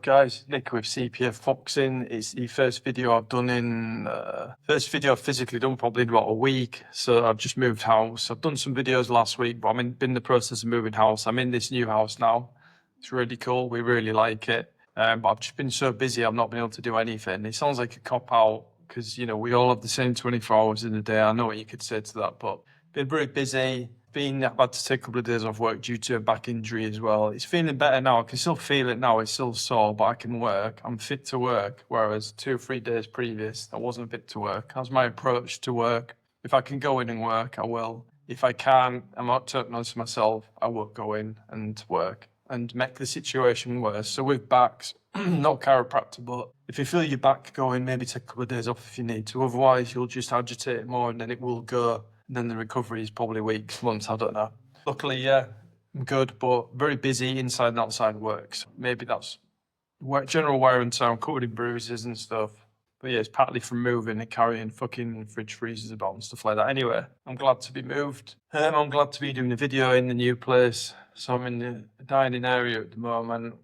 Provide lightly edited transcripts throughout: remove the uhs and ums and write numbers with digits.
Guys, Nick with CPF Boxing. It's the first video I've done first video I've physically done probably in about a week. So I've just moved house. I've done some videos last week, but been in the process of moving house. I'm in this new house now. It's really cool. We really like it. But I've just been so busy, I've not been able to do anything. It sounds like a cop out because, we all have the same 24 hours in a day. I know what you could say to that, but been very busy. I've had to take a couple of days off work due to a back injury as well. It's feeling better now. I can still feel it now. It's still sore, but I can work. I'm fit to work. Whereas 2 or 3 days previous, I wasn't fit to work. That's my approach to work. If I can go in and work, I will. If I can't, I'm not talking honest to myself, I won't go in and work and make the situation worse. So with backs, not chiropractor, but if you feel your back going, maybe take a couple of days off if you need to. Otherwise, you'll just agitate it more and then it will go. And then the recovery is probably weeks, months, I don't know. Luckily, yeah, I'm good, but very busy inside and outside work. So maybe that's general wear and tear. I'm covered in bruises and stuff. But yeah, it's partly from moving and carrying fucking fridge freezers about and stuff like that. Anyway, I'm glad to be moved. I'm glad to be doing the video in the new place. So I'm in the dining area at the moment.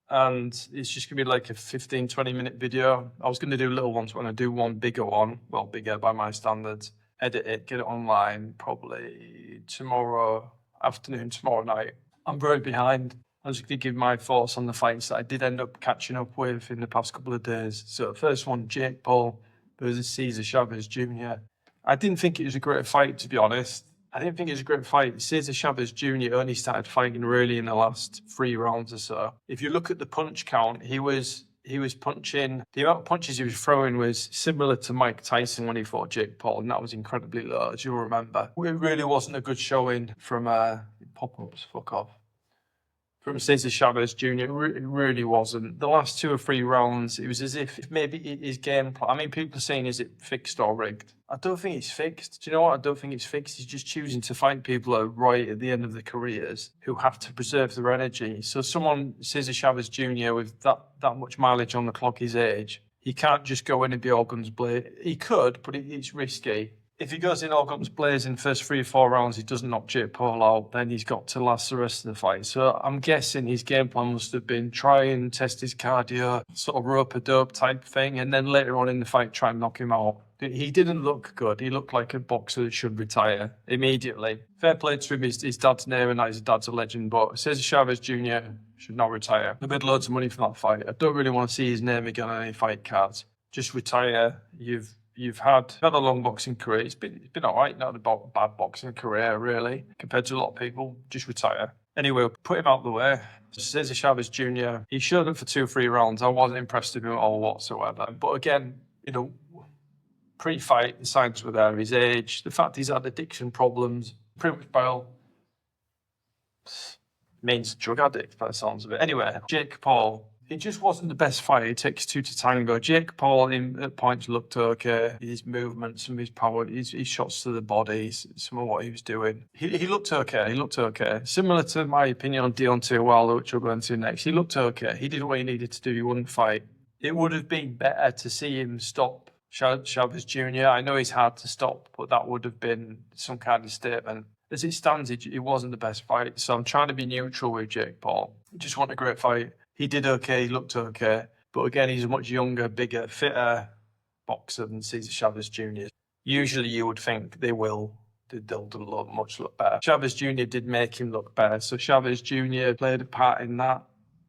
And it's just going to be like a 15, 20-minute video. I was going to do little ones, but I'm going to do one bigger one. Well, bigger by my standards. Edit it, get it online probably tomorrow afternoon, tomorrow night. I'm very behind. I'm just going to give my thoughts on the fights that I did end up catching up with in the past couple of days. So first one, Jake Paul versus César Chávez Jr. I didn't think it was a great fight, to be honest. I didn't think it was a great fight. César Chávez Jr. only started fighting really in the last 3 rounds or so. If you look at the punch count, he was punching, the amount of punches he was throwing was similar to Mike Tyson when he fought Jake Paul, and that was incredibly low, as you'll remember. It really wasn't a good showing from pop-ups, fuck off. From César Chávez Jr., it really wasn't. The last 2 or 3 rounds, it was as if maybe his game plan, people are saying, is it fixed or rigged? I don't think it's fixed. Do you know what? I don't think it's fixed. He's just choosing to fight people who are right at the end of their careers who have to preserve their energy. So someone, César Chávez Jr., with that much mileage on the clock, his age, he can't just go in and be all guns blazing. He could, but it's risky. If he goes in all guns blazing first 3 or 4 rounds, he doesn't knock Jake Paul out, then he's got to last the rest of the fight. So I'm guessing his game plan must have been try and test his cardio, sort of rope-a-dope type thing, and then later on in the fight try and knock him out. He didn't look good. He looked like a boxer that should retire immediately. Fair play to him, his dad's name and that his dad's a legend, but César Chávez Jr. should not retire. They made loads of money from that fight. I don't really want to see his name again on any fight cards. Just retire. You've had a long boxing career. It's been all right, not a bad boxing career, really, compared to a lot of people. Just retire. Anyway, put him out of the way. César Chávez Jr., he showed up for 2 or 3 rounds. I wasn't impressed with him at all whatsoever. But again, pre-fight, the signs were there. His age, the fact he's had addiction problems, pretty much by all means drug addict by the sounds of it. Anyway, Jake Paul, it just wasn't the best fight. It takes 2 to tango. Jake Paul, at points, looked okay. His movements, some of his power, his shots to the body, some of what he was doing. He looked okay. He looked okay. Similar to my opinion on Deontay Wilder, which we'll go into next. He looked okay. He did what he needed to do. He wouldn't fight. It would have been better to see him stop Chávez Jr. I know he's hard to stop, but that would have been some kind of statement. As it stands, it wasn't the best fight. So I'm trying to be neutral with Jake Paul. Just want a great fight. He did okay, he looked okay. But again, he's a much younger, bigger, fitter boxer than César Chávez Jr. Usually you would think they'll do much better. Chávez Jr. did make him look better. So Chávez Jr. played a part in that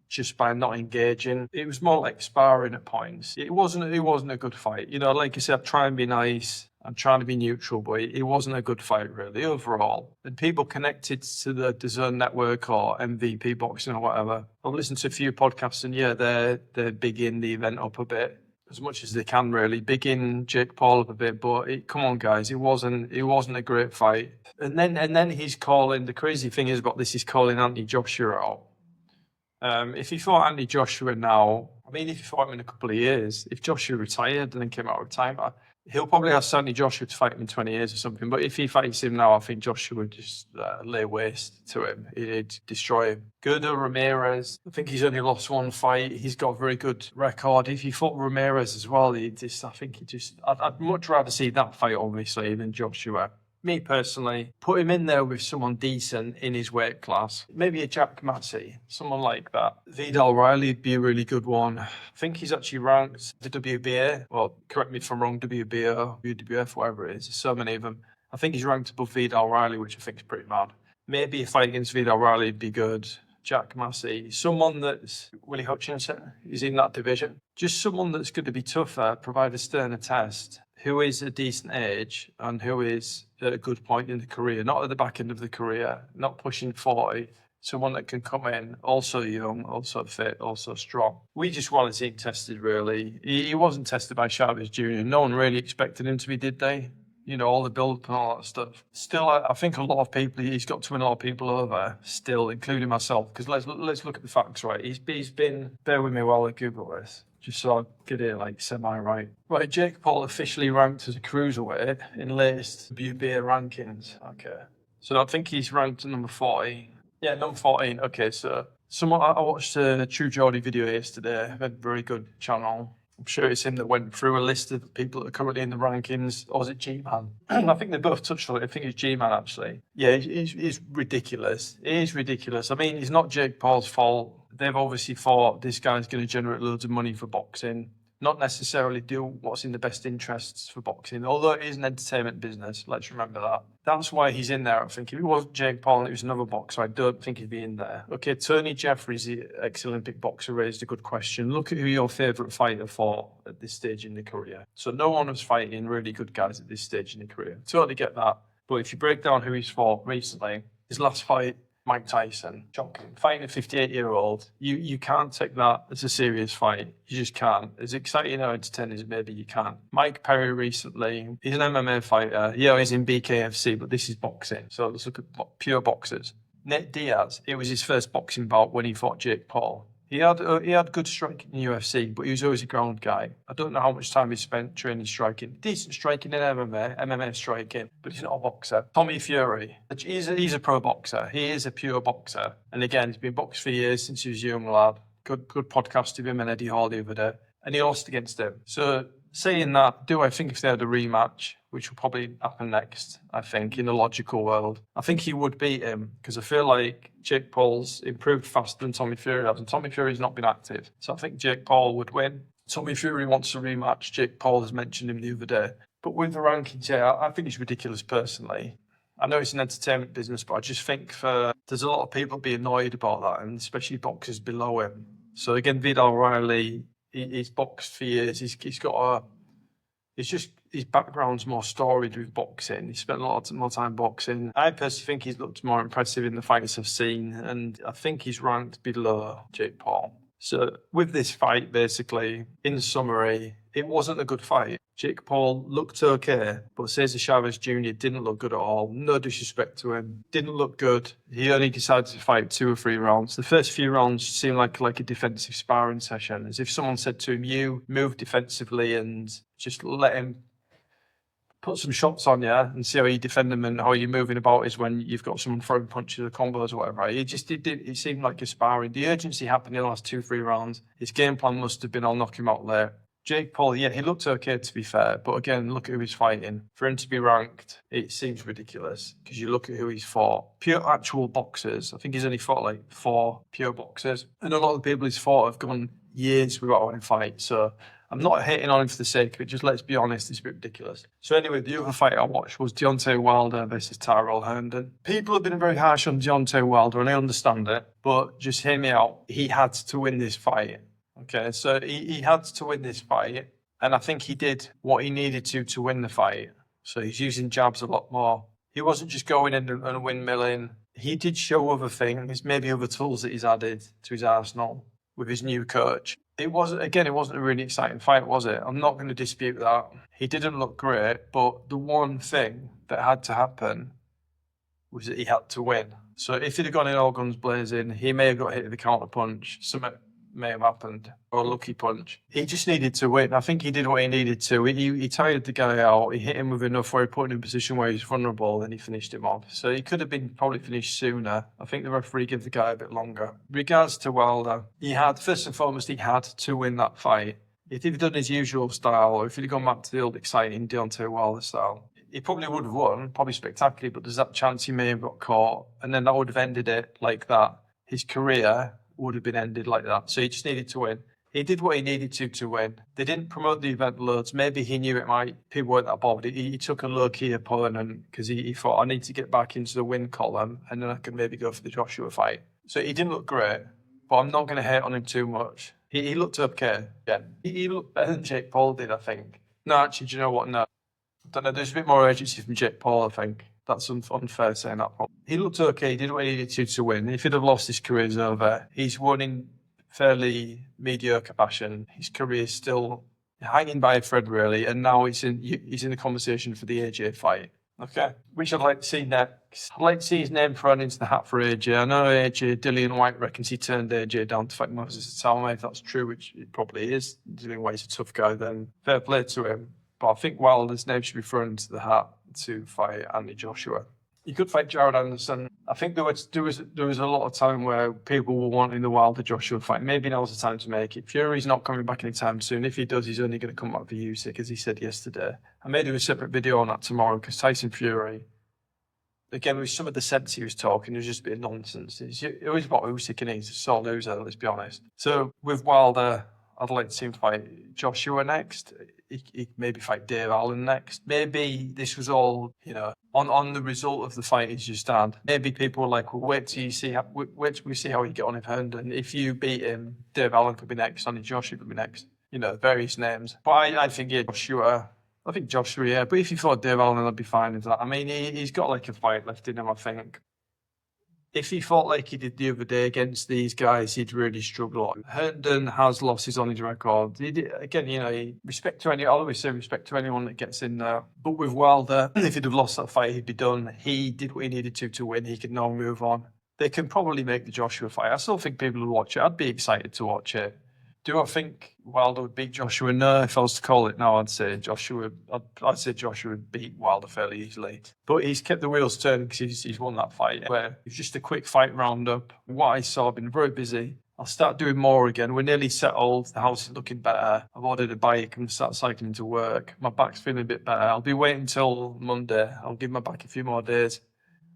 just by not engaging. It was more like sparring at points. It wasn't a good fight. Like I said, I try and be nice. I'm trying to be neutral, but it wasn't a good fight, really, overall. And people connected to the DAZN network or MVP boxing or whatever, I've listened to a few podcasts, and yeah, they're bigging the event up a bit, as much as they can, really. Bigging Jake Paul up a bit, but come on, guys, it wasn't a great fight. And then he's calling, the crazy thing is about this, he's calling Anthony Joshua out. If he fought Anthony Joshua now, if he fought him in a couple of years, if Joshua retired and then came out of retirement, he'll probably ask Anthony Joshua to fight him in 20 years or something. But if he fights him now, I think Joshua would just lay waste to him. He'd destroy him. Zurdo Ramírez, I think he's only lost 1 fight. He's got a very good record. If he fought Ramírez as well, I'd much rather see that fight, obviously, than Joshua. Me personally, put him in there with someone decent in his weight class. Maybe a Jack Massey, someone like that. Vidal Riley would be a really good one. I think he's actually ranked the WBA. Well, correct me if I'm wrong, WBO, WWF, whatever it is. There's so many of them. I think he's ranked above Vidal Riley, which I think is pretty mad. Maybe a fight against Vidal Riley would be good. Jack Massey, someone that's Willie Hutchinson is in that division. Just someone that's going to be tougher, provide a sterner test, who is a decent age and who is at a good point in the career, not at the back end of the career, not pushing 40. Someone that can come in, also young, also fit, also strong. We just want to see him tested, really. He wasn't tested by Chavez Jr. No one really expected him to be, did they? You know, all the build-up and all that stuff. Still, I think a lot of people, he's got to win a lot of people over, still, including myself. Because let's look at the facts, right? He's been, bear with me while I Google this, just so I get it like semi-right. Right, Jake Paul officially ranked as a cruiserweight in latest WBA rankings. Okay. So I think he's ranked at number 40. Yeah, number 14. Okay, so I watched a True Geordie video yesterday. A very good channel. I'm sure it's him that went through a list of people that are currently in the rankings. Or was it G-Man? I think they both touched on it. I think it's G-Man, actually. Yeah, it's ridiculous. It is ridiculous. I mean, it's not Jake Paul's fault. They've obviously thought this guy's going to generate loads of money for boxing. Not necessarily do what's in the best interests for boxing, although it is an entertainment business. Let's remember that. That's why he's in there, I think. If it wasn't Jake Paul and it was another boxer, I don't think he'd be in there. Okay, Tony Jeffries, the ex-Olympic boxer, raised a good question. Look at who your favourite fighter fought at this stage in the career. So no one was fighting really good guys at this stage in the career. Totally get that. But if you break down who he's fought recently, his last fight, Mike Tyson, shocking. Fighting a 58-year-old, you can't take that as a serious fight. You just can't. As exciting or entertaining as maybe you can. Mike Perry recently, he's an MMA fighter. Yeah, he's in BKFC, but this is boxing. So let's look at pure boxers. Nate Diaz, it was his first boxing bout when he fought Jake Paul. He had good striking in the UFC, but he was always a ground guy. I don't know how much time he spent training striking. Decent striking in MMA striking, but he's not a boxer. Tommy Fury, he's a pro boxer. He is a pure boxer. And again, he's been boxed for years since he was a young lad. Good podcast of him and Eddie Hall the other day. And he lost against him. So saying that, do I think if they had a rematch, which will probably happen next, I think, in the logical world, I think he would beat him because I feel like Jake Paul's improved faster than Tommy Fury has, and Tommy Fury's not been active. So I think Jake Paul would win. Tommy Fury wants a rematch. Jake Paul has mentioned him the other day. But with the rankings, yeah, I think it's ridiculous personally. I know it's an entertainment business, but I just think there's a lot of people be annoyed about that, and especially boxers below him. So again, Vidal Riley, he's boxed for years. He's got his background's more storied with boxing. He spent a lot more time boxing. I personally think he's looked more impressive in the fights I've seen, and I think he's ranked below Jake Paul. So with this fight, basically, in summary, it wasn't a good fight. Jake Paul looked okay, but Cesar Chavez Jr. didn't look good at all. No disrespect to him. Didn't look good. He only decided to fight 2 or 3 rounds. The first few rounds seemed like a defensive sparring session, as if someone said to him, you move defensively and just let him put some shots on you and see how you defend them and how you're moving about is when you've got someone throwing punches or combos or whatever. It seemed like a sparring. The urgency happened in the last 2-3 rounds. His game plan must have been, I'll knock him out there. Jake Paul, yeah, he looked okay to be fair, but again, look at who he's fighting. For him to be ranked, it seems ridiculous because you look at who he's fought. Pure actual boxers. I think he's only fought like 4 pure boxers. And a lot of the people he's fought have gone years without winning fights. So I'm not hating on him for the sake of it, just let's be honest, it's a bit ridiculous. So anyway, the other fight I watched was Deontay Wilder versus Tyrell Herndon. People have been very harsh on Deontay Wilder, and I understand it, but just hear me out. He had to win this fight. Okay, so he had to win this fight, and I think he did what he needed to win the fight. So he's using jabs a lot more. He wasn't just going in and windmilling. He did show other things, maybe other tools that he's added to his arsenal with his new coach. It wasn't a really exciting fight, was it? I'm not going to dispute that. He didn't look great, but the one thing that had to happen was that he had to win. So if he'd have gone in all guns blazing, he may have got hit with a counter punch. Something may have happened, or a lucky punch. He just needed to win. I think he did what he needed to. He tired the guy out. He hit him with enough where he put him in a position where he's vulnerable, and he finished him off. So he could have been probably finished sooner. I think the referee gave the guy a bit longer. Regards to Wilder, first and foremost, he had to win that fight. If he'd done his usual style, or if he'd gone back to the old exciting Deontay Wilder style, he probably would have won, probably spectacularly, but there's that chance he may have got caught, and then that would have ended it like that. His career would have been ended like that. So he just needed to win. He did what he needed to win. They didn't promote the event loads. Maybe he knew it might, people weren't that bothered. He took a low-key opponent because he thought, I need to get back into the win column and then I can maybe go for the Joshua fight. So he didn't look great, but I'm not going to hate on him too much. He looked okay. Yeah, he looked better than Jake Paul did, I think. No, actually, do you know what? No. I don't know. There's a bit more urgency from Jake Paul, I think. That's unfair saying that. He looked okay. He did what he needed to win. If he'd have lost, his career's over. He's won in fairly mediocre fashion. His career's still hanging by a thread, really. And now he's in the conversation for the AJ fight. Okay. Which I'd like to see next. I'd like to see his name thrown into the hat for AJ. I know AJ, Dillian White reckons he turned AJ down to fight Moses Salome. If that's true, which it probably is. Dillian White's a tough guy, then fair play to him. But I think Wilder's name should be thrown into the hat to fight Andy Joshua. He could fight Jared Anderson. I think there was a lot of time where people were wanting the Wilder Joshua fight. Maybe now's the time to make it. Fury's not coming back anytime soon. If he does, he's only going to come back for Usyk, as he said yesterday. I may do a separate video on that tomorrow because Tyson Fury, again, with some of the sense he was talking, it was just a bit of nonsense. It was about Usyk and he's a sore loser, let's be honest. So with Wilder, I'd like to see him fight Joshua next. He maybe fight Dave Allen next. Maybe this was all, on the result of the fight as you stand. Maybe people were like, well, wait till we see how he get on with Herndon. If you beat him, Dave Allen could be next, Andy Joshua could be next. Various names. But I think, Joshua. I think Joshua, yeah. But if you fought Dave Allen, I'd be fine with that. I mean, he's got like a fight left in him, I think. If he fought like he did the other day against these guys, he'd really struggle. Herndon has losses on his record. Respect to I always say respect to anyone that gets in there. But with Wilder, if he'd have lost that fight, he'd be done. He did what he needed to win. He can now move on. They can probably make the Joshua fight. I still think people will watch it. I'd be excited to watch it. Do I think Wilder would beat Joshua? No, if I was to call it now, I'd say Joshua would beat Wilder fairly easily. But he's kept the wheels turning because he's won that fight. Where it's just a quick fight roundup. What I saw, I've been very busy. I'll start doing more again. We're nearly settled. The house is looking better. I've ordered a bike and start cycling to work. My back's feeling a bit better. I'll be waiting until Monday. I'll give my back a few more days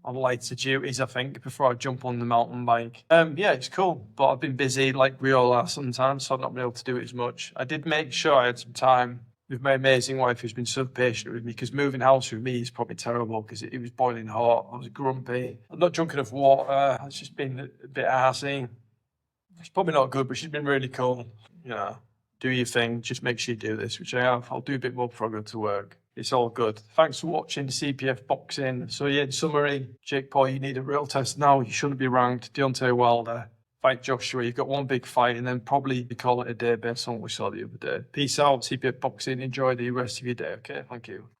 on lighter duties, I think, before I jump on the mountain bike. It's cool, but I've been busy like we all are sometimes, so I've not been able to do it as much. I did make sure I had some time with my amazing wife who's been so patient with me, because moving house with me is probably terrible because it was boiling hot. I was grumpy. I'm not drunk enough water. It's just been a bit arsey. It's probably not good, but she's been really cool. Do your thing. Just make sure you do this, which I have. I'll do a bit more before I go to work. It's all good. Thanks for watching CPF Boxing. So in summary, Jake Paul, you need a real test now. You shouldn't be ranked. Deontay Wilder, fight Joshua. You've got one big fight and then probably call it a day based on what we saw the other day. Peace out, CPF Boxing. Enjoy the rest of your day, okay? Thank you.